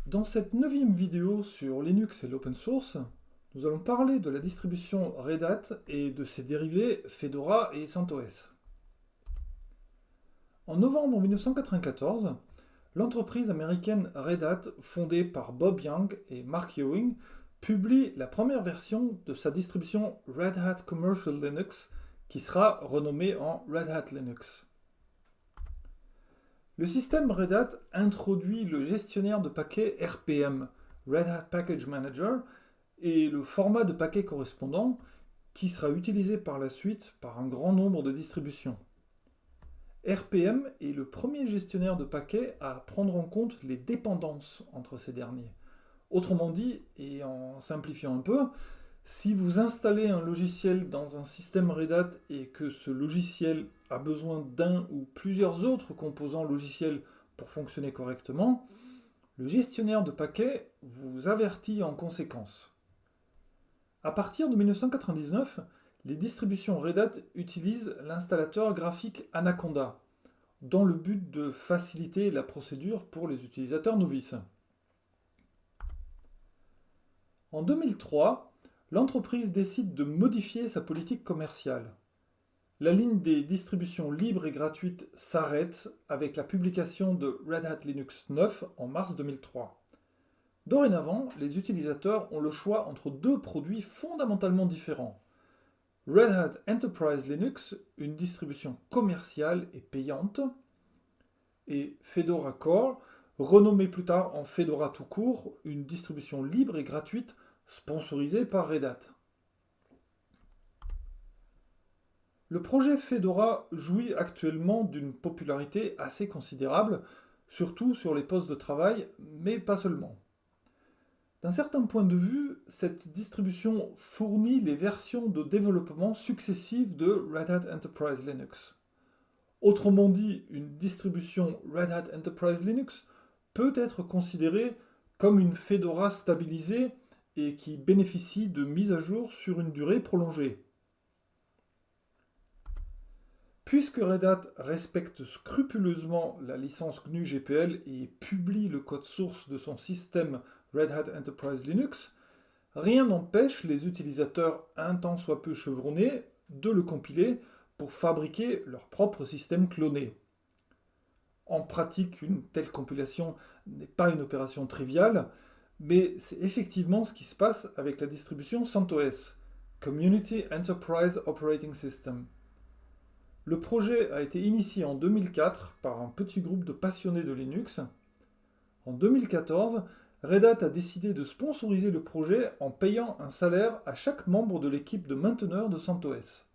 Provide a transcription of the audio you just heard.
Dans cette 9e vidéo sur Linux et l'open source, nous allons parler de la distribution Red Hat et de ses dérivés Fedora et CentOS. En novembre 1994, l'entreprise américaine Red Hat, fondée par Bob Young et Mark Ewing, publie la première version de sa distribution Red Hat Commercial Linux, qui sera renommée en Red Hat Linux. Le système Red Hat introduit le gestionnaire de paquets RPM, Red Hat Package Manager, et le format de paquet correspondant, qui sera utilisé par la suite par un grand nombre de distributions. RPM est le premier gestionnaire de paquets à prendre en compte les dépendances entre ces derniers. Autrement dit, et en simplifiant un peu, si vous installez un logiciel dans un système Red Hat et que ce logiciel a besoin d'un ou plusieurs autres composants logiciels pour fonctionner correctement, le gestionnaire de paquets vous avertit en conséquence. À partir de 1999, les distributions Red Hat utilisent l'installateur graphique Anaconda, dans le but de faciliter la procédure pour les utilisateurs novices. En 2003, l'entreprise décide de modifier sa politique commerciale. La ligne des distributions libres et gratuites s'arrête avec la publication de Red Hat Linux 9 en mars 2003. Dorénavant, les utilisateurs ont le choix entre deux produits fondamentalement différents. Red Hat Enterprise Linux, une distribution commerciale et payante, et Fedora Core, renommée plus tard en Fedora tout court, une distribution libre et gratuite sponsorisée par Red Hat. Le projet Fedora jouit actuellement d'une popularité assez considérable, surtout sur les postes de travail, mais pas seulement. D'un certain point de vue, cette distribution fournit les versions de développement successives de Red Hat Enterprise Linux. Autrement dit, une distribution Red Hat Enterprise Linux peut être considérée comme une Fedora stabilisée et qui bénéficie de mises à jour sur une durée prolongée. Puisque Red Hat respecte scrupuleusement la licence GNU GPL et publie le code source de son système Red Hat Enterprise Linux, rien n'empêche les utilisateurs un tant soit peu chevronnés de le compiler pour fabriquer leur propre système cloné. En pratique, une telle compilation n'est pas une opération triviale, mais c'est effectivement ce qui se passe avec la distribution CentOS, Community Enterprise Operating System. Le projet a été initié en 2004 par un petit groupe de passionnés de Linux. En 2014, Red Hat a décidé de sponsoriser le projet en payant un salaire à chaque membre de l'équipe de mainteneurs de CentOS.